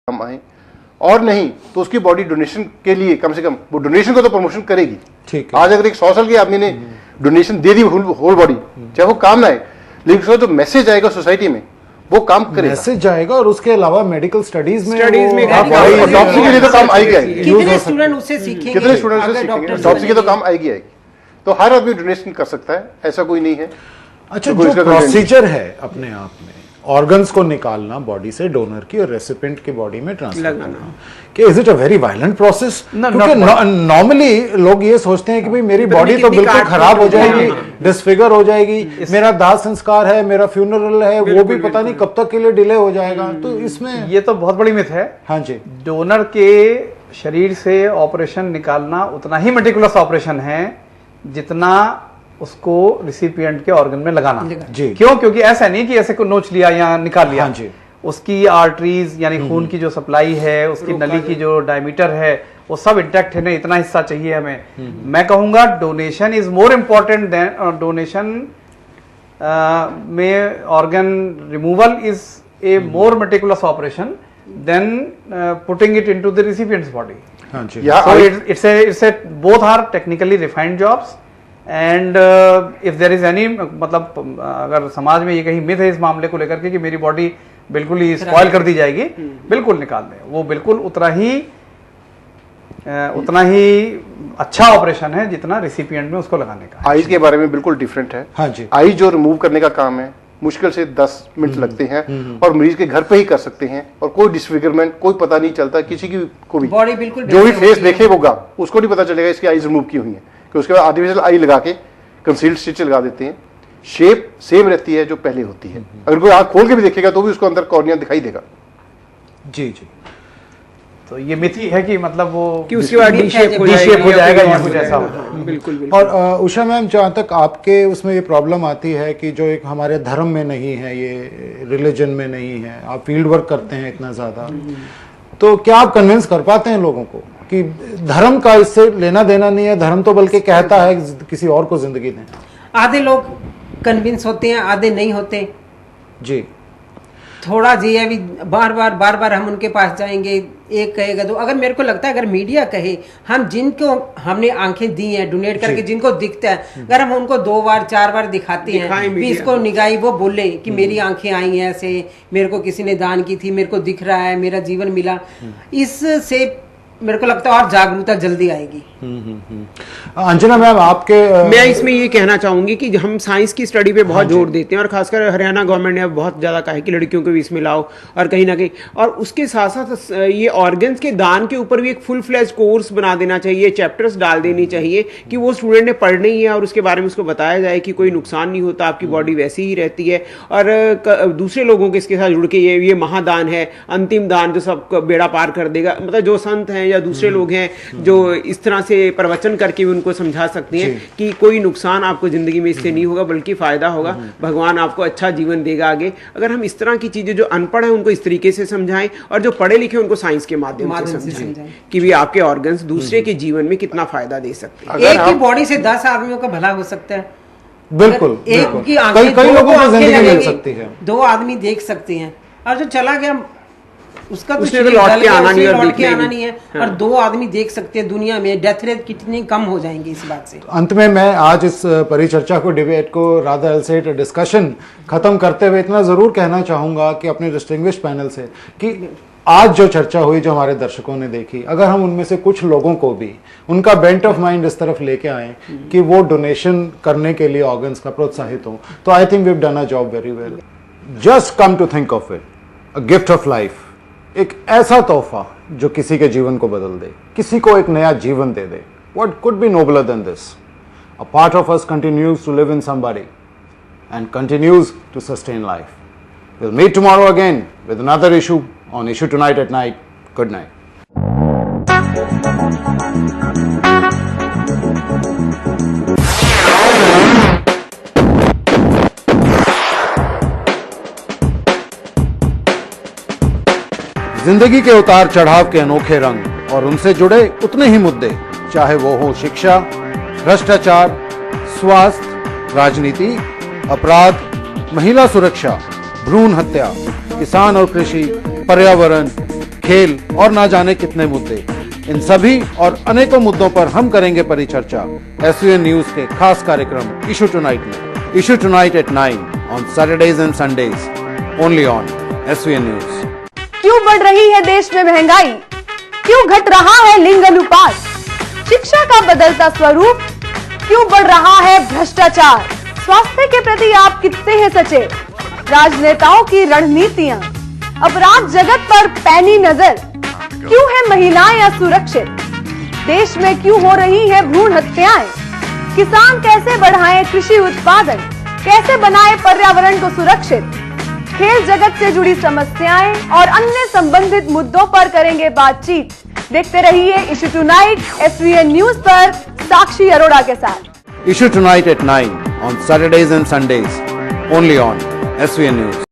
काम आए, और नहीं तो उसकी बॉडी डोनेशन के लिए कम से कम वो डोनेशन को तो प्रमोशन करेगी। ठीक है। आज अगर एक 100 साल के आदमी ने डोनेशन दे दी होल बॉडी, चाहे वो काम ना आए, लेकिन उसका जो मैसेज आएगा सोसाइटी में वो काम करेगा, मैसेज जाएगा। और उसके अलावा मेडिकल स्टडीज में ऑटोप्सी के लिए तो काम आएगी आएगी। कितने स्टूडेंट उससे सीखेंगे, कितने स्टूडेंट उससे सीखेंगे, ऑटोप्सी के तो काम आएगी आएगी। तो हर आदमी डोनेशन कर सकता है, ऐसा कोई नहीं है। अच्छा, जो प्रोसीजर है अपने आप में ऑर्गन्स को निकालना बॉडी से, डोनर की और रेसिपिएंट की बॉडी में ट्रांसफर करना, कि is it a very violent process? क्योंकि नॉर्मली लोग ये सोचते हैं कि भाई मेरी बॉडी तो बिल्कुल खराब हो जाएगी, डिसफिगर हो जाएगी, मेरा दाह संस्कार है, मेरा फ्यूनरल है, वो भी पता नहीं कब तक के लिए डिले हो जाएगा। तो इसमें ये तो बहुत बड़ी मिथ है। हाँ जी, डोनर के शरीर से ऑपरेशन निकालना उतना ही मेटिकुलस ऑपरेशन है जितना उसको रिसिपिएंट के ऑर्गन में लगाना जी। क्यों? क्योंकि ऐसा नहीं कि ऐसे को नोच लिया या निकाल लिया। हाँ जी। उसकी आर्टरीज यानी खून की जो सप्लाई है, उसकी नली की जो डायमीटर है, वो सब इंटैक्ट है ना, इतना हिस्सा चाहिए हमें। मैं कहूंगा donation is more important than donation में organ removal is a more meticulous operation than putting it into the recipient's body. हाँ जी। So it's a both are technically refined jobs and if there is any मतलब अगर समाज में ये कहीं myth है इस मामले को लेकर के कि मेरी बॉडी बिल्कुल ही स्पॉइल कर दी जाएगी, बिल्कुल निकाल दें। वो बिल्कुल उतना ही अच्छा ऑपरेशन है जितना रिसिपिएंट में उसको लगाने का। आईज के बारे में बिल्कुल डिफरेंट है। हाँ जी। आईज जो रिमूव करने का काम है मुश्किल से 10 मिनट लगते हैं और मरीज के घर पे ही कर सकते हैं, और कोई डिसफिगरमेंट कोई पता नहीं चलता किसी की को भी। बॉडी बिल्कुल जो भी फेस देखे होगा उसको नहीं पता चलेगा इसकी आईज रिमूव की हुई है, कि उसके बाद आर्टिफिशियल आई लगा के कंसील्ड स्टिच लगा देते हैं। शेप सेम रहती है जो पहले होती है। अगर कोई आंख खोल के भी देखेगा तो भी उसको अंदर कॉर्निया दिखाई देगा। जी जी। तो ये मिथी है कि मतलब वो कि उसके बाद डी शेप हो जाएगा या कुछ ऐसा हो जाएगा। बिल्कुल। और उषा मैम, जहाँ तक आपके उसमें ये प्रॉब्लम आती है कि जो एक हमारे धर्म में नहीं है, ये रिलीजन में नहीं है, आप फील्ड वर्क करते हैं इतना ज़्यादा, तो क्या आप कन्विंस कर पाते हैं लोगों को कि धर्म का इससे लेना देना नहीं है, धर्म तो बल्कि कहता है किसी और को जिंदगी दें? आधे लोग कन्विंस होते हैं, आधे नहीं होते जी। थोड़ा जी अभी बार बार हम उनके पास जाएंगे, एक कहेगा तो अगर मेरे को लगता है अगर मीडिया कहे हम जिनको हमने आंखें दी हैं डोनेट करके, जिनको दिखता है, अगर हम उनको 2 बार 4 बार दिखाते हैं भी इसको निगाही, वो बोले कि मेरी आंखें आई हैं ऐसे, मेरे को किसी ने दान की थी, मेरे को दिख रहा है, मेरा जीवन मिला, इससे मेरे को लगता है और जागरूकता जल्दी आएगी। अंजना मैम, आपके मैं इसमें ये कहना चाहूंगी कि हम साइंस की स्टडी पे बहुत जोर देते हैं, और खासकर हरियाणा गवर्नमेंट ने अब बहुत ज्यादा कहा है कि लड़कियों को भी इसमें लाओ, और कहीं ना कहीं, और उसके साथ साथ ये ऑर्गन्स के दान के ऊपर भी एक फुल फ्लैश कोर्स बना देना चाहिए, चैप्टर्स डाल देनी चाहिए कि वो स्टूडेंट ने पढ़ना ही है और उसके बारे में उसको बताया जाए कि कोई नुकसान नहीं होता, आपकी बॉडी वैसी ही रहती है। और दूसरे लोगों के इसके साथ जुड़ के ये महादान है, अंतिम दान जो सबका बेड़ा पार कर देगा, मतलब जो संत हैं या दूसरे लोग हैं जो इस तरह से प्रवचन करके भी उनको समझा सकते हैं कि कोई नुकसान आपको जिंदगी में इससे नहीं होगा बल्कि फायदा होगा, भगवान आपको अच्छा जीवन देगा आगे। अगर हम इस तरह की चीजें, जो अनपढ़ है उनको इस तरीके से समझाएं और जो पढ़े लिखे उनको साइंस के माध्यम से समझाएं कि भी आपके ऑर्गन्स दूसरे के जीवन में कितना फायदा दे सकते हैं। एक ही बॉडी से 10 आदमियों का भला हो सकता है। बिल्कुल, एक की आंखें कई लोगों को आंखें जिंदगी मिल लगेगी, सकती है, 2 आदमी देख सकते हैं, और जो चला गया उसका तो उसने तो लौट के आना नहीं है, और 2 आदमी देख सकते हैं। दुनिया में डेथ रेट कितनी कम हो जाएंगी इस बात से। अंत में मैं आज इस परिचर्चा को, डिबेट को, रादर एल्सेट डिस्कशन खत्म करते हुए इतना जरूर कहना चाहूंगा कि अपने डिस्टिंग्विश्ड पैनल से कि आज जो चर्चा हुई, जो हमारे दर्शकों ने देखी, अगर हम उनमें से कुछ लोगों को भी उनका बेंट ऑफ माइंड इस तरफ लेके आए कि वो डोनेशन करने के लिए ऑर्गन्स का प्रोत्साहित हो, तो I think we have done a job very well. Just come to think of it, a gift of life, एक ऐसा तोहफा जो किसी के जीवन को बदल दे, किसी को एक नया जीवन दे दे। What could be nobler than this? A part of us continues to live in somebody and continues to sustain life. We'll meet tomorrow again with another issue on Issue Tonight at Night. Good night. जिंदगी के उतार चढ़ाव के अनोखे रंग और उनसे जुड़े उतने ही मुद्दे, चाहे वो हो शिक्षा, भ्रष्टाचार, स्वास्थ्य, राजनीति, अपराध, महिला सुरक्षा, भ्रूण हत्या, किसान और कृषि, पर्यावरण, खेल और ना जाने कितने मुद्दे। इन सभी और अनेकों मुद्दों पर हम करेंगे परिचर्चा SVN न्यूज के खास कार्यक्रम इशू टुनाइट में। Issue tonight at 9 on Saturdays and Sundays, only on SVN news. क्यों बढ़ रही है देश में महंगाई? क्यों घट रहा है लिंग अनुपात? शिक्षा का बदलता स्वरूप? क्यों बढ़ रहा है भ्रष्टाचार? स्वास्थ्य के प्रति आप कितने हैं सचेत? राजनेताओं की रणनीतियां, अपराध जगत पर पैनी नजर। क्यों है महिलाएं असुरक्षित? देश में क्यों हो रही है भ्रूण हत्याएं? किसान कैसे बढ़ाएं कृषि उत्पादन? कैसे बनाएं पर्यावरण को सुरक्षित? खेल जगत से जुड़ी समस्याएं और अन्य संबंधित मुद्दों पर करेंगे बातचीत। देखते रहिए इशू टुनाइट SVN न्यूज पर साक्षी अरोड़ा के साथ। Issue tonight at 9 on Saturdays and Sundays, only on SVN news.